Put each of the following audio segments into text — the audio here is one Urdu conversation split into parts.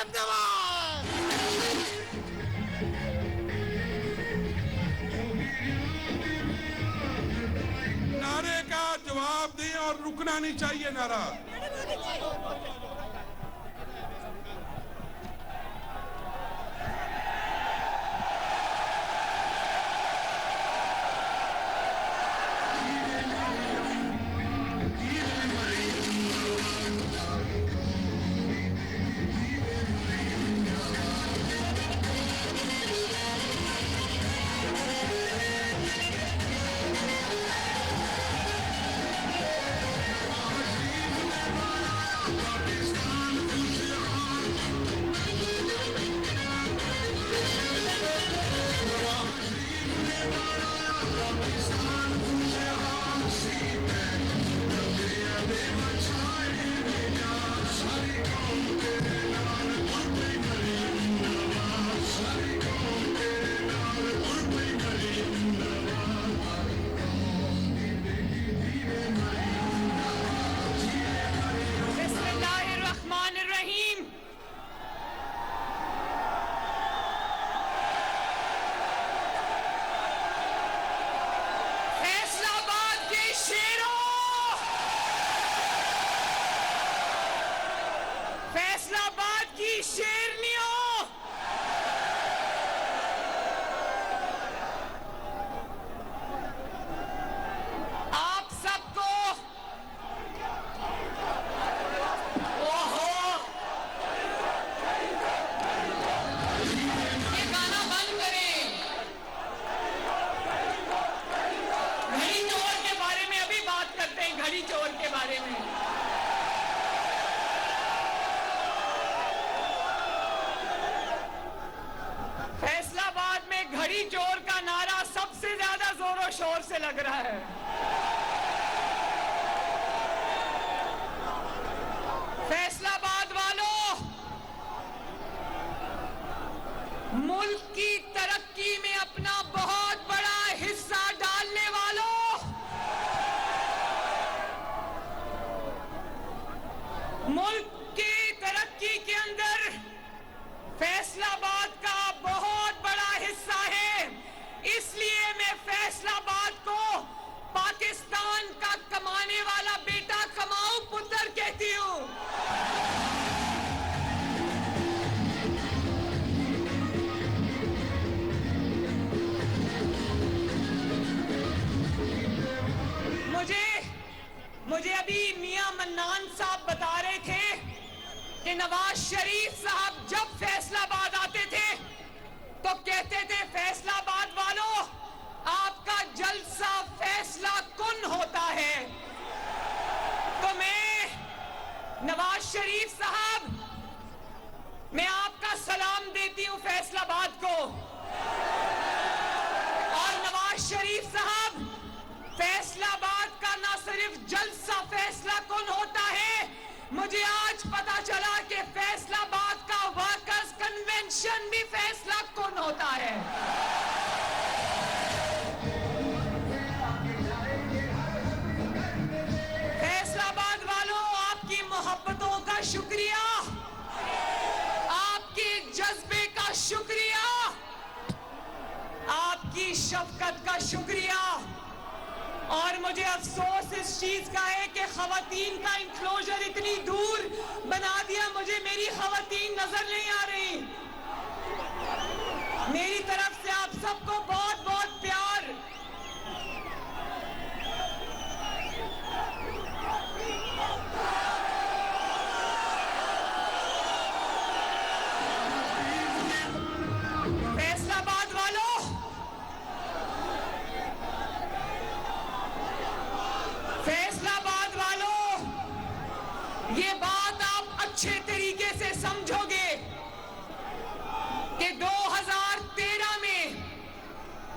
زندہ باد! نعرے کا جواب دیں اور رکنا نہیں چاہیے نعرہ. چور کا نعرہ سب سے زیادہ زور و شور سے لگ رہا ہے. فیصل آباد والوں، ملک کی ترقی میں اپنا بہت بڑا حصہ ڈالنے والوں، ملک کی ترقی کے اندر فیصل آباد کا بہت بڑا حصہ ہے. اس لیے میں فیصل آباد کو پاکستان کا کمانے والا بیٹا کماؤ پتر کہتی ہوں. مجھے ابھی میاں منان صاحب بتا رہے تھے کہ نواز شریف صاحب جب فیصل آباد آتے تھے تو کہتے تھے فیصل آباد والوں، آپ کا جلسہ فیصلہ کن ہوتا ہے. تو میں نواز شریف صاحب، میں آپ کا سلام دیتی ہوں فیصل آباد کو. اور نواز شریف صاحب، فیصل آباد کا نہ صرف جلسہ فیصلہ کن ہوتا ہے، مجھے آج پتا چلا کہ فیصل آباد کا ورکرز کنونشن بھی فیصلہ کن ہوتا ہے. فیصل آباد والوں، آپ کی محبتوں کا شکریہ، آپ کے جذبے کا شکریہ، آپ کی شفقت کا شکریہ. اور مجھے افسوس اس چیز کا ہے کہ خواتین کا انکلوژر اتنی دور بنا دیا، مجھے میری خواتین نظر نہیں آ رہی. میری طرف سے آپ سب کو بہت بہت پیار. فیصل آباد والوں، فیصل آباد والوں، یہ بات آپ اچھے طریقے سے سمجھو گے کہ 2013 میں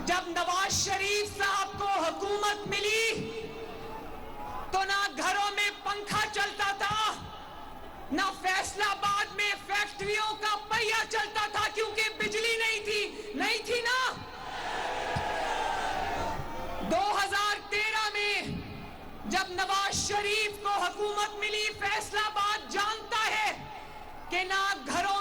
جب نواز شریف صاحب کو حکومت ملی تو نہ گھروں میں پنکھا چلتا تھا، نہ فیصل آباد میں فیکٹریوں کا پہیہ چلتا تھا، کیونکہ بجلی نہیں تھی نا. 2013 میں جب نواز شریف کو حکومت ملی، فیصل آباد جانتا ہے کہ نہ گھروں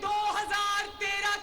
2013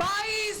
22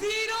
0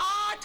8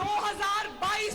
2022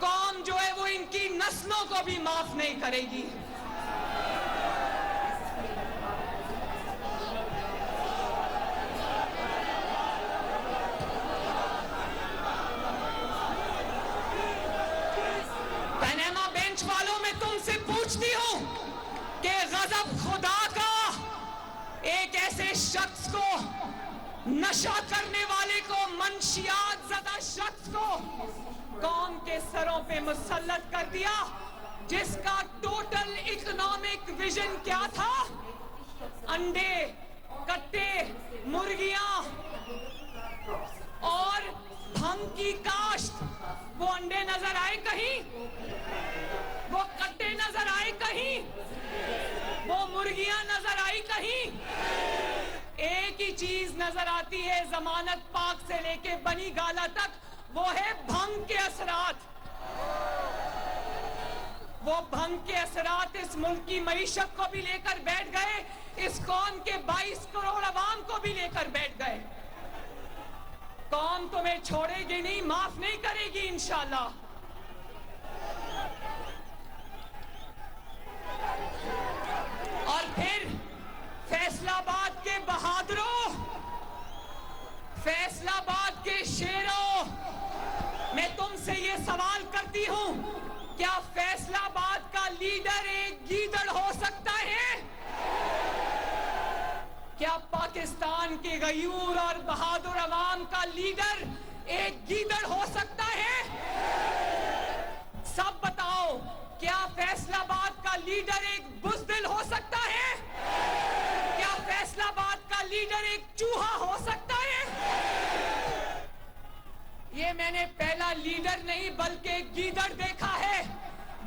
قوم جو ہے وہ ان کی نسلوں کو بھی معاف نہیں کرے گی. پاناما بینچ والوں میں تم سے پوچھتی ہوں کہ غضب خدا کا ایک ایسے شخص کو، نشہ کرنے والے کو، منشیات زدہ شخص کو قوم کے سروں پہ مسلط کر دیا، جس کا ٹوٹل اکنامک ویژن کیا تھا؟ انڈے، کٹے، مرغیاں اور بھنگ کی کاشت. وہ انڈے نظر آئے کہیں؟ وہ کٹے نظر آئے کہیں؟ وہ مرغیاں نظر آئی کہیں؟ ایک ہی چیز نظر آتی ہے ضمانت پاک سے لے کے بنی گالا تک، وہ ہے بھنگ کے اثرات. وہ بھنگ کے اثرات اس ملک کی معیشت کو بھی لے کر بیٹھ گئے، اس قوم کے 22 کروڑ عوام کو بھی لے کر بیٹھ گئے. قوم تمہیں چھوڑے گی نہیں، معاف نہیں کرے گی انشاءاللہ. اور پھر فیصل آباد کے بہادروں، فیصل آباد کے شیروں، میں تم سے یہ سوال کرتی ہوں، کیا فیصل آباد کا لیڈر ایک گیدڑ ہو سکتا ہے؟ کیا پاکستان کے غیور اور بہادر عوام کا لیڈر ایک گیدڑ ہو سکتا ہے؟ سب بتاؤ، کیا فیصل آباد کا لیڈر ایک بزدل ہو سکتا ہے؟ کیا فیصل آباد کا لیڈر ایک چوہا ہو سکتا ہے؟ یہ میں نے پہلا لیڈر نہیں بلکہ ایک گیدڑ دیکھا ہے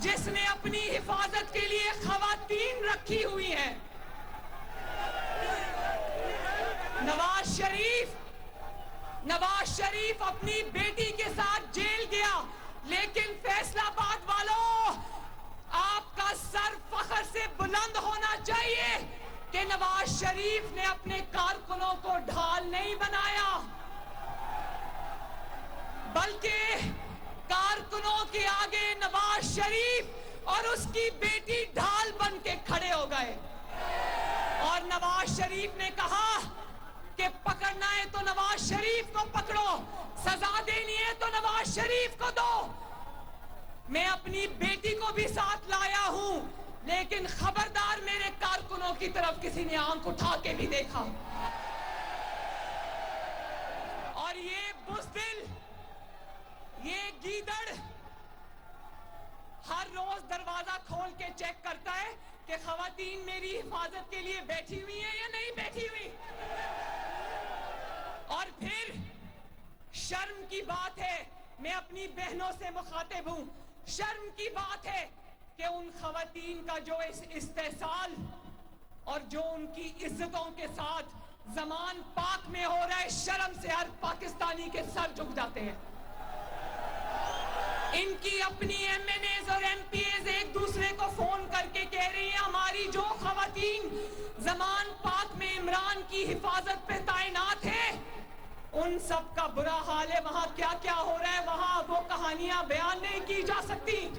جس نے اپنی حفاظت کے لیے خواتین رکھی ہوئی ہیں. نواز شریف اپنی بیٹی کے ساتھ جیل گیا، لیکن فیصل آباد والوں، آپ کا سر فخر سے بلند ہونا چاہیے کہ نواز شریف نے اپنے کارکنوں کو ڈھال نہیں بنایا، بلکہ کارکنوں کے آگے نواز شریف اور اس کی بیٹی ڈھال بن کے کھڑے ہو گئے. اور نواز شریف نے کہا کہ پکڑنا ہے تو نواز شریف کو پکڑو، سزا دینی ہے تو نواز شریف کو دو. میں اپنی بیٹی کو بھی ساتھ لایا ہوں، لیکن خبردار میرے کارکنوں کی طرف کسی نے آنکھ اٹھا کے بھی دیکھا. اور یہ بزدل، یہ گیدڑ ہر روز دروازہ کھول کے چیک کرتا ہے کہ خواتین میری حفاظت کے لیے بیٹھی ہوئی ہیں یا نہیں بیٹھی ہوئی. اور پھر شرم کی بات ہے، میں اپنی بہنوں سے مخاطب ہوں، شرم کی بات ہے کہ ان خواتین کا جو استحصال اور جو ان کی عزتوں کے ساتھ زمان پاک میں ہو رہا ہے، شرم سے ہر پاکستانی کے سر جھک جاتے ہیں. ان کی اپنی ایم این ایز اور ایم پی ایز ایک دوسرے کو فون کر کے کہہ رہی ہیں ہماری جو خواتین زمان پاک میں عمران کی حفاظت پہ تعینات ہیں، ان سب کا برا حال ہے، وہاں کیا کیا ہو رہا ہے وہاں وہ کہانیاں بیان نہیں کی جا سکتی.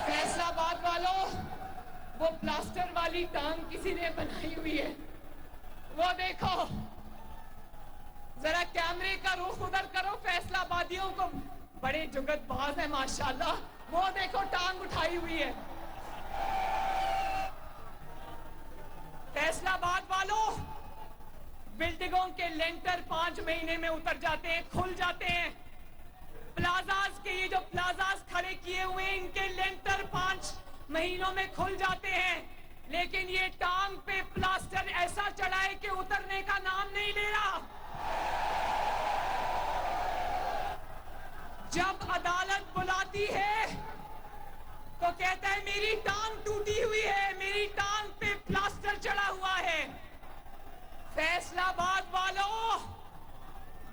فیصل آباد والوں، وہ پلاسٹر والی ٹانگ کسی نے بنائی ہوئی ہے، وہ دیکھو ذرا کیمرے کا رخ ادھر کرو. فیصل آبادیوں کو بڑے جگت باز ہیں ماشاءاللہ، وہ دیکھو ٹانگ اٹھائی ہوئی ہے. فیصل آباد والوں، بلڈنگوں کے لینٹر 5 مہینے میں اتر جاتے ہیں، کھل جاتے ہیں. پلازاز کے یہ جو پلازاز کھڑے کیے ہوئے ہیں، ان کے لینٹر 5 مہینوں میں کھل جاتے ہیں، لیکن یہ ٹانگ پہ پلاسٹر ایسا چڑھا ہے کہ اترنے کا نام نہیں لے رہا. جب عدالت بلاتی ہے تو کہتا ہے میری ٹانگ ٹوٹی ہوئی ہے، میری ٹانگ پہ پلاسٹر چڑھا ہوا ہے. فیصل آباد والوں،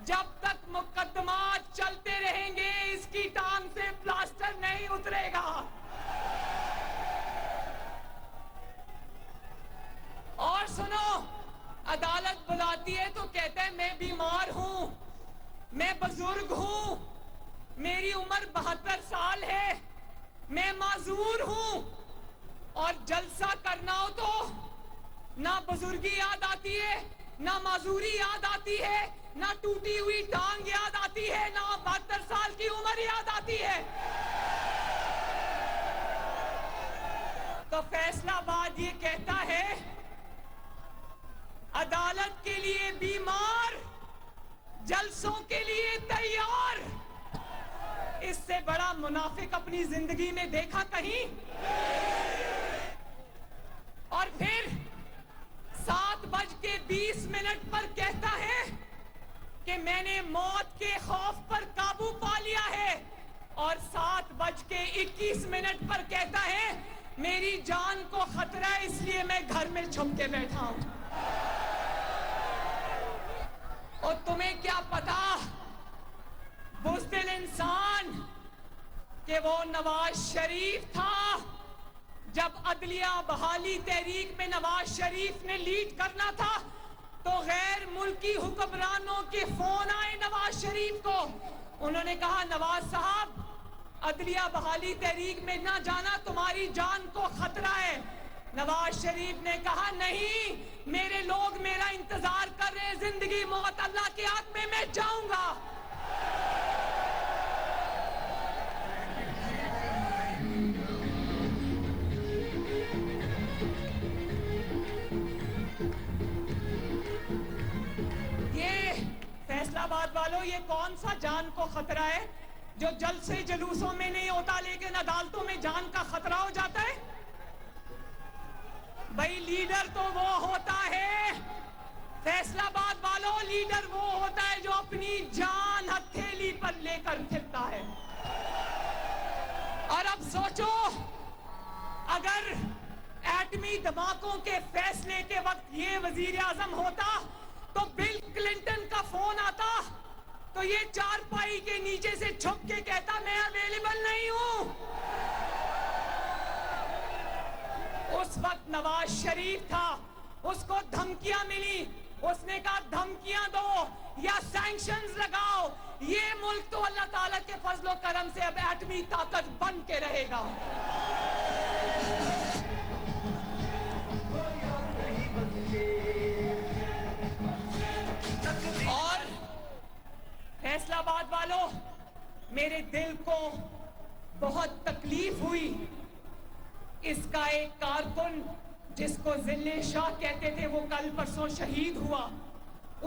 جب تک مقدمات چلتے رہیں گے اس کی ٹانگ سے نہیں اترے گا. اور سنو, عدالت بلاتی ہے تو کہتا ہے میں بیمار ہوں, میں بزرگ ہوں, میری عمر 72 سال ہے, میں معذور ہوں. اور جلسہ کرنا ہو تو نہ بزرگی یاد آتی ہے, نہ معذوری یاد آتی ہے, نہ ٹوٹی ہوئی ٹانگ یاد آتی ہے, نہ 72 سال کی عمر یاد آتی ہے. تو فیصلہ آباد یہ کہتا ہے عدالت کے لیے بیمار, جلسوں کے لیے تیار. اس سے بڑا منافق اپنی زندگی میں دیکھا کہیں؟ اور پھر 7:20 پر کہتا ہے کہ میں نے موت کے خوف پر قابو پا لیا ہے, اور 7:21 پر کہتا ہے میری جان کو خطرہ ہے اس لیے میں گھر میں چھپ کے بیٹھا ہوں. اور تمہیں کیا پتا بزدل انسان کہ وہ نواز شریف تھا. جب عدلیہ بحالی تحریک میں نواز شریف نے لیڈ کرنا تھا تو غیر ملکی حکمرانوں کے فون آئے نواز شریف کو. انہوں نے کہا نواز صاحب عدلیہ بحالی تحریک میں نہ جانا, تمہاری جان کو خطرہ ہے. نواز شریف نے کہا نہیں, میرے لوگ میرا انتظار کر رہے ہیں, زندگی موت اللہ کے ہاتھ میں جاؤں گا. یہ فیصلہ آباد والوں, یہ کون سا جان کو خطرہ ہے جو جلسے جلوسوں میں نہیں ہوتا لیکن عدالتوں میں جان کا خطرہ ہو جاتا ہے؟ بھائی لیڈر تو وہ ہوتا ہے, فیصلہ آباد والوں, لیڈر وہ ہوتا ہے جو اپنی جان ہتھیلی پر لے کر پھرتا ہے. اور اب سوچو اگر ایٹمی دھماکوں کے فیصلے کے وقت یہ وزیر اعظم ہوتا تو بل کلنٹن کا فون آتا تو یہ چارپائی کے نیچے سے چھپ کے کہتا میں اویلیبل نہیں ہوں. اس وقت نواز شریف تھا, اس کو دھمکیاں ملی, اس نے کہا دھمکیاں دو یا سینکشنز لگاؤ, یہ ملک تو اللہ تعالیٰ کے فضل و کرم سے اب ایٹمی طاقت بن کے رہے گا. اور فیصلہ آباد والوں, میرے دل کو بہت تکلیف ہوئی. اس کا ایک کارکن جس کو ذلِ شاہ کہتے تھے وہ کل پرسوں شہید ہوا.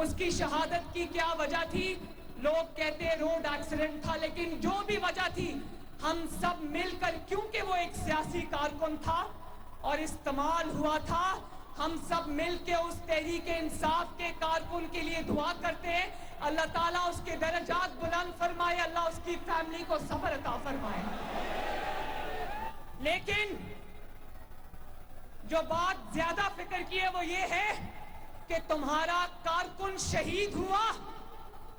اس کی شہادت کی کیا وجہ تھی؟ لوگ کہتے روڈ ایکسیڈنٹ تھا, لیکن جو بھی وجہ تھی ہم سب مل کر, کیونکہ وہ ایک سیاسی کارکن تھا اور استعمال ہوا تھا, ہم سب مل کے اس تحریک انصاف کے کارکن کے لیے دعا کرتے ہیں. اللہ تعالیٰ اس کے درجات بلند فرمائے, اللہ اس کی فیملی کو صبر عطا فرمائے. لیکن جو بات زیادہ فکر کی ہے وہ یہ ہے کہ تمہارا کارکن شہید ہوا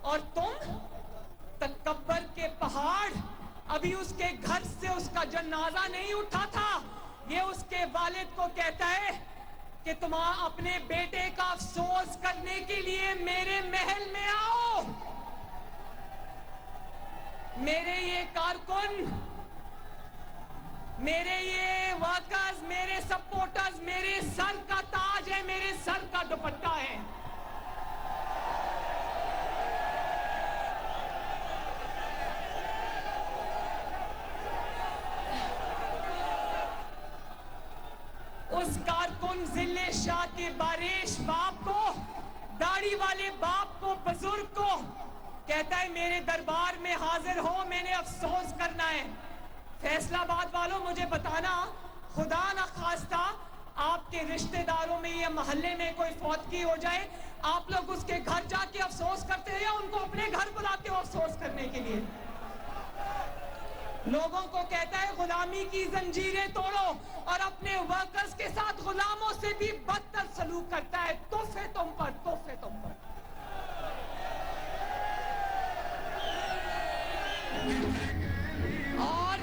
اور تم تکبر کے پہاڑ, ابھی اس کے گھر سے اس کا جنازہ نہیں اٹھا تھا. یہ اس کے والد کو کہتا ہے کہ تم اپنے بیٹے کا افسوس کرنے کے لیے میرے محل میں آؤ. میرے یہ کارکن, میرے یہ ورکرز, میرے سپورٹرز, میرے سر کا تاج ہے, میرے سر کا دوپٹہ ہے. اس کارکن ذلِ شاہ کے بارش باپ کو, داڑھی والے باپ کو, بزرگ کو کہتا ہے میرے دربار میں حاضر ہو, میں نے افسوس کرنا ہے. فیصلہ آباد والوں, مجھے بتانا, خدا نہ خواستہ آپ کے رشتہ داروں میں یا محلے میں کوئی فوتگی ہو جائے, آپ لوگ اس کے گھر جا کے افسوس کرتے ہیں یا ان کو اپنے گھر بلاتے ہو افسوس کرنے کے لیے؟ لوگوں کو کہتا ہے غلامی کی زنجیریں توڑو اور اپنے ورکرز کے ساتھ غلاموں سے بھی بدتر سلوک کرتا ہے. تحفے تم پر, تحفے تم پر. اور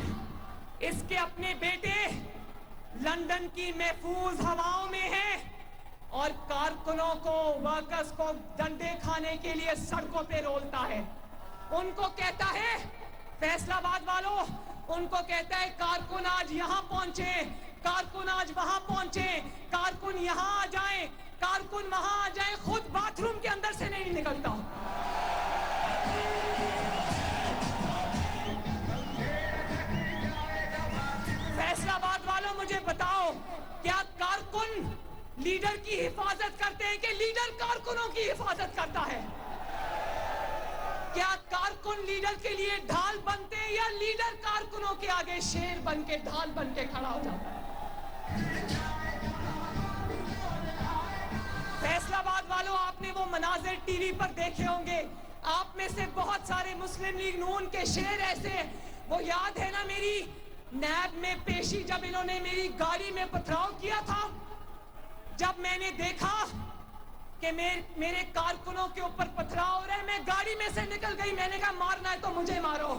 اس کے اپنے بیٹے لندن کی محفوظ ہواؤں میں ہیں اور کارکنوں کو، ورکرز کو ڈنڈے کھانے کے لیے سڑکوں پہ رولتا ہے. ان کو کہتا ہے فیصل آباد والوں، ان کو کہتا ہے کارکن آج یہاں پہنچے، کارکن آج وہاں پہنچے، کارکن یہاں آ جائیں، کارکن وہاں آ جائیں، خود باتھ روم کے اندر سے نہیں نکلتا. فیصل آباد والوں مجھے بتاؤ، کیا کارکن لیڈر کی حفاظت کرتے ہیں کہ لیڈر کارکنوں کی حفاظت کرتا ہے؟ کیا کارکن لیڈر کے لیے ڈھال بنتے ہیں یا لیڈر کارکنوں کے آگے شیر بن کے ڈھال بن کے کھڑا ہو جاتا ہے؟ فیصل آباد والوں، آپ نے وہ مناظر ٹی وی پر دیکھے ہوں گے. آپ میں سے بہت سارے مسلم لیگ نون کے شیر ایسے ہیں. وہ یاد ہے نا میری نیب میں پیشی جب انہوں نے میری گاڑی میں پتھراؤ کیا تھا، جب میں نے دیکھا کہ میرے کارکنوں کے اوپر پتھراؤ ہو رہا ہے، میں گاڑی میں سے نکل گئی. میں نے کہا مارنا ہے تو مجھے مارو.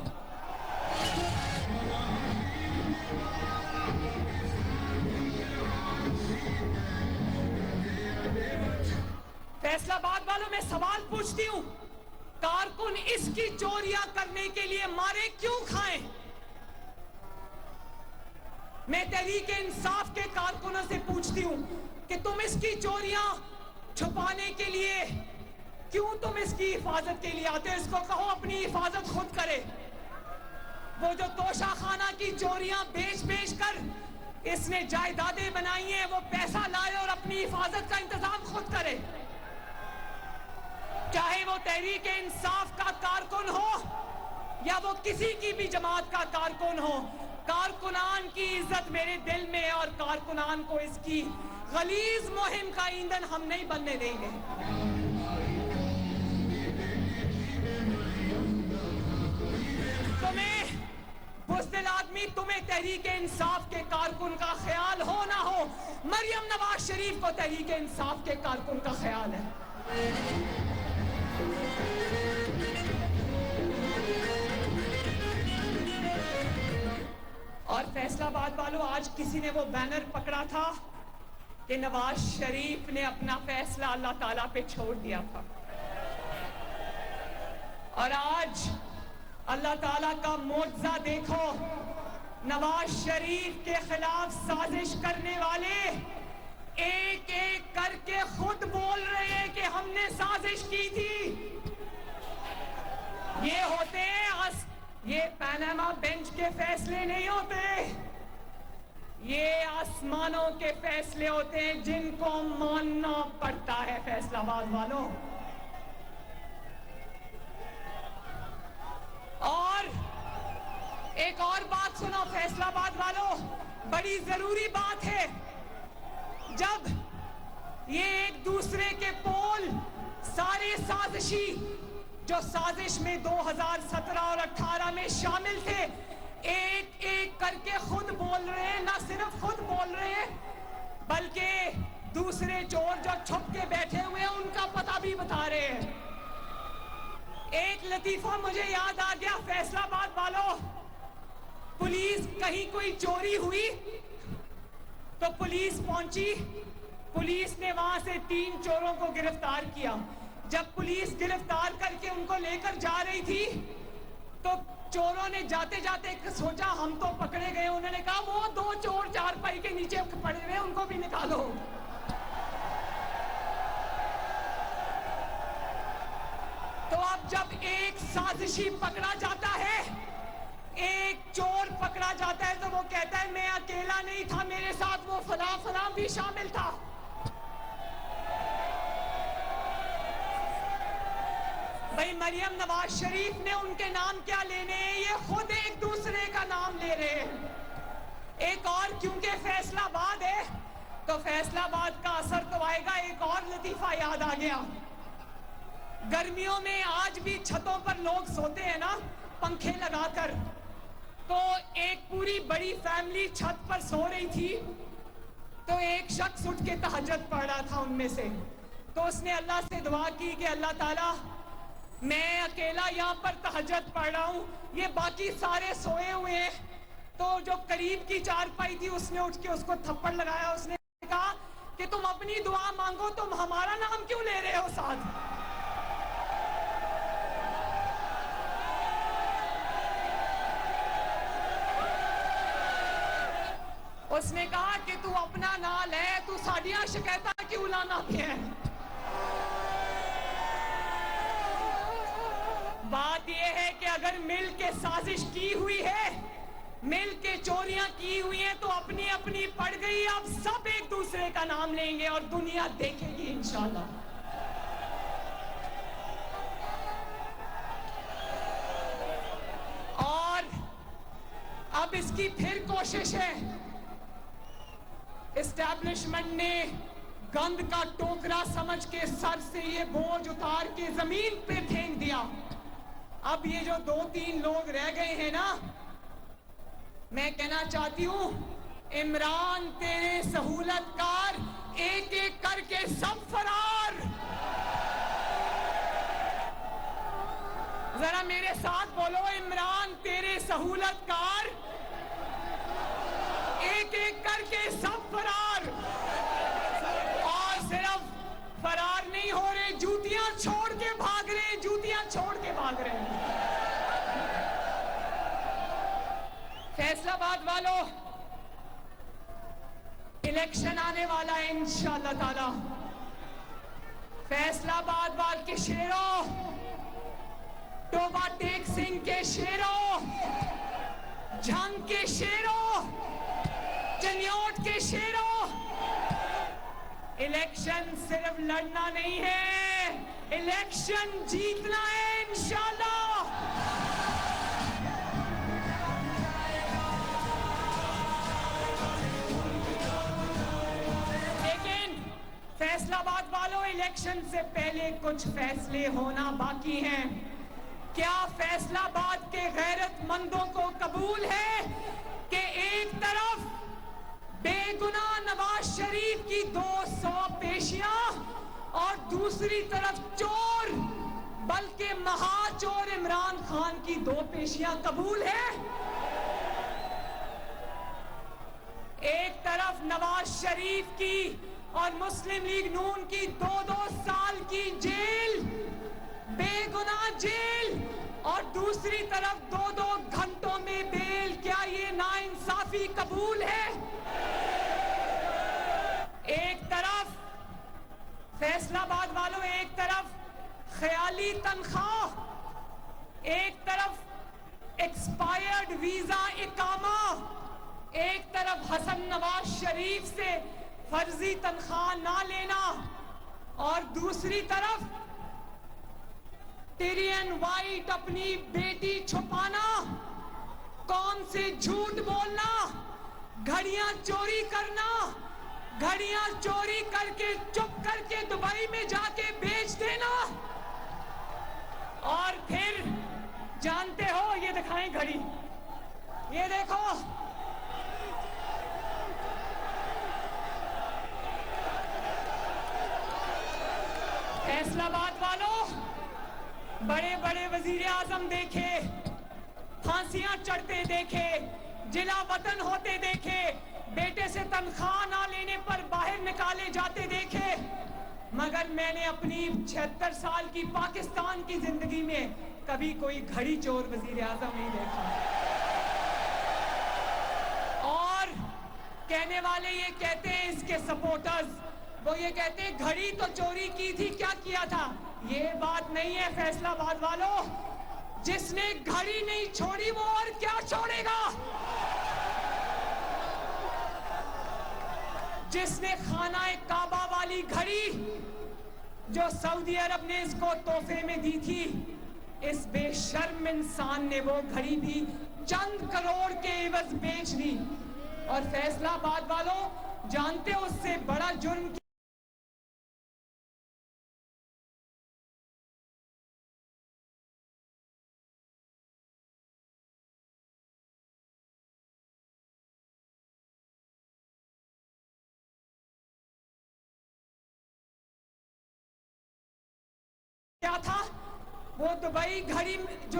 فیصل آباد والوں، میں سوال پوچھتی ہوں، کارکن اس کی چوریاں کرنے کے لیے مارے کیوں کھائیں؟ میں تحریک انصاف کے کارکنوں سے پوچھتی ہوں کہ تم اس کی چوریاں چھپانے کے لیے کیوں تم اس کی حفاظت کے لیے آتے؟ اس کو کہو اپنی حفاظت خود کرے. وہ جو توشہ خانہ کی چوریاں بیچ کر اس نے جائیدادیں بنائی ہیں، وہ پیسہ لائے اور اپنی حفاظت کا انتظام خود کرے. چاہے وہ تحریک انصاف کا کارکن ہو یا وہ کسی کی بھی جماعت کا کارکن ہو، کارکنان کی عزت میرے دل میں ہے اور کارکنان کو اس کی غلیظ مہم کا ایندھن ہم نہیں بننے دیں گے. تمہیں بزدل آدمی، تمہیں تحریک انصاف کے کارکن کا خیال ہو نہ ہو، مریم نواز شریف کو تحریک انصاف کے کارکن کا خیال ہے. اور فیصل آباد والوں، آج کسی نے وہ بینر پکڑا تھا کہ نواز شریف نے اپنا فیصلہ اللہ تعالیٰ پہ چھوڑ دیا تھا، اور آج اللہ تعالیٰ کا معجزہ دیکھو. نواز شریف کے خلاف سازش کرنے والے ایک ایک کر کے خود بول رہے ہیں کہ ہم نے سازش کی تھی. یہ ہوتے ہیں یہ پاناما بینچ کے فیصلے نہیں ہوتے، یہ آسمانوں کے فیصلے ہوتے ہیں جن کو ماننا پڑتا ہے. فیصل آباد والوں، اور ایک اور بات سنو فیصل آباد والوں، بڑی ضروری بات ہے. جب یہ ایک دوسرے کے پول سارے سازشی جو سازش میں 2017 اور 18 میں شامل تھے، ایک ایک کر کے خود بول رہے ہیں. نہ صرف خود بول رہے ہیں بلکہ دوسرے چور جو چھپ کے بیٹھے ہوئے ہیں ان کا پتہ بھی بتا رہے ہیں. ایک لطیفہ مجھے یاد آ گیا فیصل آباد والوں، پولیس کہیں کوئی چوری ہوئی تو پولیس پہنچی، پولیس نے وہاں سے 3 چوروں کو گرفتار کیا. جب پولیس گرفتار کر کے ان کو لے کر جا رہی تھی تو چوروں نے جاتے جاتے سوچا ہم تو پکڑے گئے. انہوں نے کہا وہ 2 چور چارپائی کے نیچے پڑے ہوئے ان کو بھی نکالو. تو اب جب ایک سازشی پکڑا جاتا ہے، ایک چور پکڑا جاتا ہے، تو وہ کہتا ہے میں اکیلا نہیں تھا، میرے ساتھ وہ فلاں بھی شامل تھا. بھائی مریم نواز شریف نے ان کے نام کیا لینے ہیں، یہ خود ایک دوسرے کا نام لے رہے ہیں. ایک اور کیونکہ فیصل آباد ہے تو فیصل آباد کا اثر تو آئے گا. ایک اور لطیفہ یاد آ گیا، گرمیوں میں آج بھی چھتوں پر لوگ سوتے ہیں نا پنکھے لگا کر، تو ایک پوری بڑی فیملی چھت پر سو رہی تھی تو ایک شخص اٹھ کے تہجد پڑھ رہا تھا ان میں سے. تو اس نے اللہ سے دعا کی کہ اللہ تعالیٰ میں اکیلا یہاں پر تہجد پڑھ رہا ہوں، یہ باقی سارے سوئے ہوئے ہیں، تو جو قریب کی چارپائی تھی اس نے اٹھ کے اس کو تھپڑ لگایا. اس نے کہا کہ تم اپنی دعا مانگو, تم ہمارا نام کیوں لے رہے ہو ساتھ؟ اس نے کہا کہ تو اپنا نام لے, تو ساڈیاں شکایتاں کیوں لانا پیا ہے؟ بات یہ ہے کہ اگر مل کے سازش کی ہوئی ہے, مل کے چوریاں کی ہوئی ہیں, تو اپنی اپنی پڑ گئی. اب سب ایک دوسرے کا نام لیں گے اور دنیا دیکھے گی انشاءاللہ. اور اب اس کی پھر کوشش ہے. اسٹیبلشمنٹ نے گند کا ٹوکرا سمجھ کے سر سے یہ بوجھ اتار کے زمین پہ پھینک دیا. اب یہ جو 2-3 لوگ رہ گئے ہیں نا, میں کہنا چاہتی ہوں, عمران تیرے سہولت کار ایک ایک کر کے سب فرار. ذرا میرے ساتھ بولو, عمران تیرے سہولت کار ایک ایک کر کے سب فرار. اور صرف فرار نہیں ہو رہے, جوتیاں چھوڑ کے بھاگ رہے, جوتیاں چھوڑ کے بھاگ رہے ہیں. فیصل آباد والو, الیکشن آنے والا ہے انشاءاللہ تعالی. فیصل آباد وال کے شیروں, ٹوبہ ٹیک سنگھ کے شیروں, جھنگ کے شیروں, چنیوٹ کے شیروں, الیکشن صرف لڑنا نہیں ہے, الیکشن جیتنا ہے انشاءاللہ. لیکن فیصل آباد والوں, الیکشن سے پہلے کچھ فیصلے ہونا باقی ہیں. کیا فیصل آباد کے غیرت مندوں کو قبول ہے کہ ایک طرف بے گناہ نواز شریف کی 200 پیشیاں اور دوسری طرف چور, بلکہ مہا چور عمران خان کی 2 پیشیاں قبول ہے؟ ایک طرف نواز شریف کی اور مسلم لیگ نون کی 2-2 سال کی جیل, بے گناہ جیل, اور دوسری طرف 2-2 گھنٹوں میں بیل. کیا یہ ناانصافی قبول ہے؟ ایک طرف فیصل آباد والوں, ایک طرف خیالی تنخواہ, ایک طرف ایکسپائرڈ ویزا اقامہ, ایک طرف حسن نواز شریف سے فرضی تنخواہ نہ لینا, اور دوسری طرف ٹیرین وائٹ اپنی بیٹی چھپانا, کون سے جھوٹ بولنا, گھڑیاں چوری کرنا, گھڑیاں چوری کر کے چپ کر کے دبئی میں جا کے بیچ دینا, اور پھر جانتے ہو, یہ دکھائیں گھڑی, یہ دیکھو, فیصل آباد والوں, بڑے بڑے وزیر اعظم دیکھے, پھانسیاں چڑھتے دیکھے, جلا وطن ہوتے دیکھے, بیٹے سے تنخواہ نہ لینے پر باہر نکالے جاتے دیکھے, مگر میں نے اپنی 76 سال کی پاکستان کی زندگی میں کبھی کوئی گھڑی چور وزیر اعظم نہیں دیکھا. اور کہنے والے یہ کہتے ہیں, اس کے سپورٹرز, وہ یہ کہتے ہیں گھڑی تو چوری کی تھی, کیا کیا تھا؟ یہ بات نہیں ہے فیصل آباد والوں, جس نے گھڑی نہیں چھوڑی وہ اور کیا چھوڑے گا؟ جس نے خانہ کعبہ والی گھڑی جو سعودی عرب نے اس کو تحفے میں دی تھی, اس بے شرم انسان نے وہ گھڑی بھی چند کروڑ کے عوض بیچ دی. اور فیصل آباد والوں, جانتے ہو اس سے بڑا جرم کیا تھا؟ وہ دبئی گھڑی جو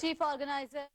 Chief Organizer